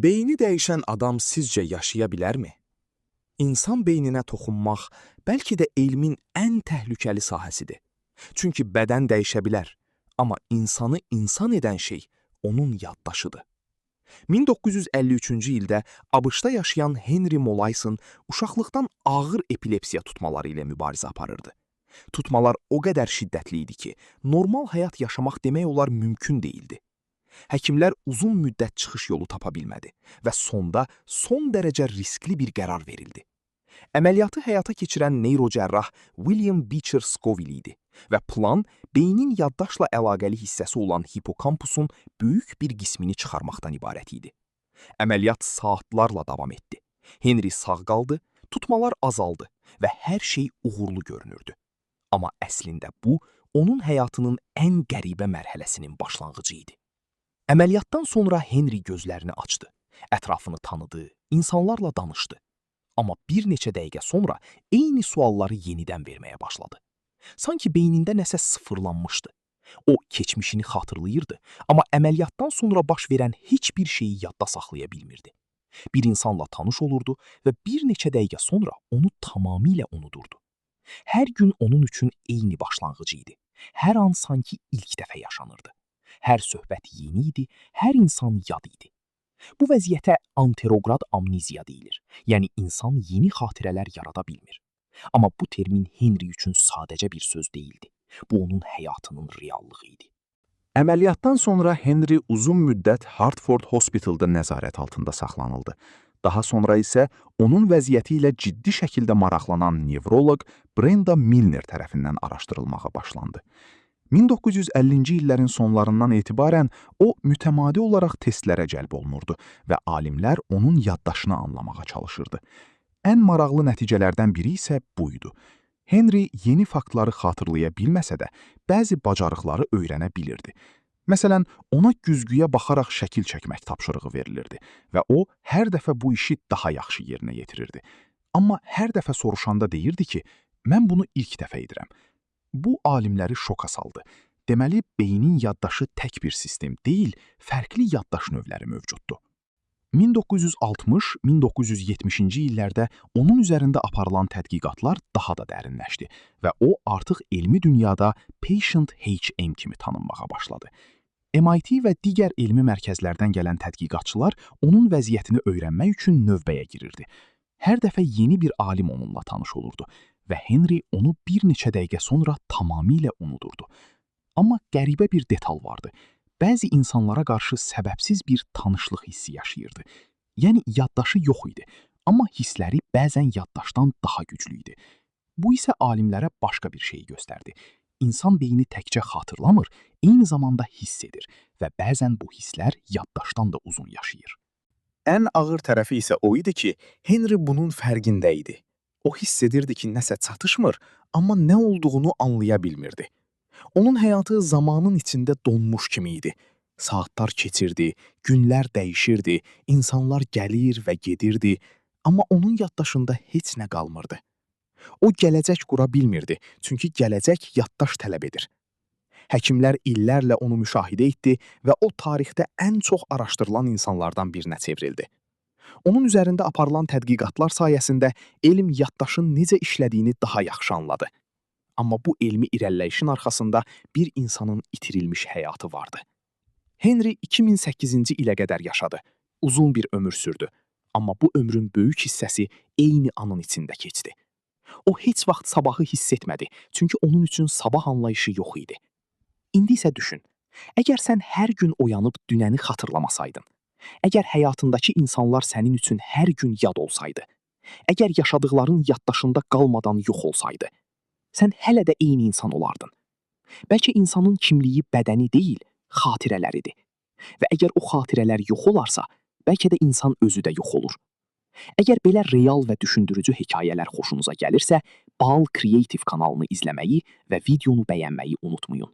Beyni dəyişən adam sizcə yaşaya bilərmi? İnsan beyninə toxunmaq bəlkə də elmin ən təhlükəli sahəsidir. Çünki bədən dəyişə bilər, amma insanı insan edən şey onun yaddaşıdır. 1953-cü ildə ABŞ-da yaşayan Henry Molaison uşaqlıqdan ağır epilepsiya tutmaları ilə mübarizə aparırdı. Tutmalar o qədər şiddətli idi ki, normal həyat yaşamaq demək olar mümkün deyildi. Həkimlər uzun müddət çıxış yolu tapa bilmədi və sonda son dərəcə riskli bir qərar verildi. Əməliyyatı həyata keçirən neyrocərrah William Beecher Scoville idi və plan beynin yaddaşla əlaqəli hissəsi olan hipokampusun böyük bir qismini çıxarmaqdan ibarət idi. Əməliyyat saatlarla davam etdi. Henry sağ qaldı, tutmalar azaldı və hər şey uğurlu görünürdü. Amma əslində bu, onun həyatının ən qəribə mərhələsinin başlanğıcı idi. Əməliyyatdan sonra Henry gözlərini açdı, ətrafını tanıdı, insanlarla danışdı. Amma bir neçə dəqiqə sonra eyni sualları yenidən verməyə başladı. Sanki beynində nəsə sıfırlanmışdı. O, keçmişini xatırlayırdı, amma əməliyyatdan sonra baş verən heç bir şeyi yadda saxlaya bilmirdi. Bir insanla tanış olurdu və bir neçə dəqiqə sonra onu tamamilə unudurdu. Hər gün onun üçün eyni başlanğıcı idi. Hər an sanki ilk dəfə yaşanırdı. Hər söhbət yeni idi, hər insan yad idi. Bu vəziyyətə anterograd amneziya deyilir. Yəni insan yeni xatirələr yarada bilmir. Amma bu termin Henry üçün sadəcə bir söz deyildi. Bu onun həyatının reallığı idi. Əməliyyatdan sonra Henry uzun müddət Hartford Hospital'da nəzarət altında saxlanıldı. Daha sonra isə onun vəziyyəti ilə ciddi şəkildə maraqlanan nevroloq Brenda Milner tərəfindən araşdırılmağa başlandı. 1950-ci illərin sonlarından etibarən o mütəmadi olaraq testlərə cəlb olunurdu və alimlər onun yaddaşını anlamağa çalışırdı. Ən maraqlı nəticələrdən biri isə buydu. Henry yeni faktları xatırlaya bilməsə də, bəzi bacarıqları öyrənə bilirdi. Məsələn, ona güzgüyə baxaraq şəkil çəkmək tapşırığı verilirdi və o, hər dəfə bu işi daha yaxşı yerinə yetirirdi. Amma hər dəfə soruşanda deyirdi ki, mən bunu ilk dəfə edirəm. Bu, alimləri şoka saldı. Deməli, beynin yaddaşı tək bir sistem deyil, fərqli yaddaş növləri mövcuddur. 1960-1970-ci illərdə onun üzərində aparılan tədqiqatlar daha da dərinləşdi və o, artıq elmi dünyada Patient HM kimi tanınmağa başladı. MIT və digər elmi mərkəzlərdən gələn tədqiqatçılar onun vəziyyətini öyrənmək üçün növbəyə girirdi. Hər dəfə yeni bir alim onunla tanış olurdu və Henry onu bir neçə dəqiqə sonra tamamilə unudurdu. Amma qəribə bir detal vardı. Bəzi insanlara qarşı səbəbsiz bir tanışlıq hissi yaşayırdı. Yəni, yaddaşı yox idi, amma hissləri bəzən yaddaşdan daha güclü idi. Bu isə alimlərə başqa bir şeyi göstərdi. İnsan beyni təkcə xatırlamır, eyni zamanda hiss edir və bəzən bu hisslər yaddaşdan da uzun yaşayır. Ən ağır tərəfi isə o idi ki, Henry bunun fərqində idi. O hiss edirdi ki, nəsə çatışmır, amma nə olduğunu anlaya bilmirdi. Onun həyatı zamanın içində donmuş kimi idi. Saatlar keçirdi, günlər dəyişirdi, insanlar gəlir və gedirdi, amma onun yaddaşında heç nə qalmırdı. O gələcək qura bilmirdi, çünki gələcək yaddaş tələb edir. Həkimlər illərlə onu müşahidə etdi və o tarixdə ən çox araşdırılan insanlardan birinə çevrildi. Onun üzərində aparılan tədqiqatlar sayəsində elm yaddaşın necə işlədiyini daha yaxşı anladı. Amma bu elmi irəliləyişin arxasında bir insanın itirilmiş həyatı vardı. Henry 2008-ci ilə qədər yaşadı. Uzun bir ömür sürdü. Amma bu ömrün böyük hissəsi eyni anın içində keçdi. O heç vaxt sabahı hiss etmədi, çünki onun üçün sabah anlayışı yox idi. İndi isə düşün, əgər sən hər gün oyanıb dünəni xatırlamasaydın, əgər həyatındakı insanlar sənin üçün hər gün yad olsaydı, əgər yaşadıqların yaddaşında qalmadan yox olsaydı, sən hələ də eyni insan olardın. Bəlkə insanın kimliyi bədəni deyil, xatirələridir. Və əgər o xatirələr yox olarsa, bəlkə də insan özü də yox olur. Əgər belə real və düşündürücü hekayələr xoşunuza gəlirsə, Bal Creative kanalını izləməyi və videonu bəyənməyi unutmayın.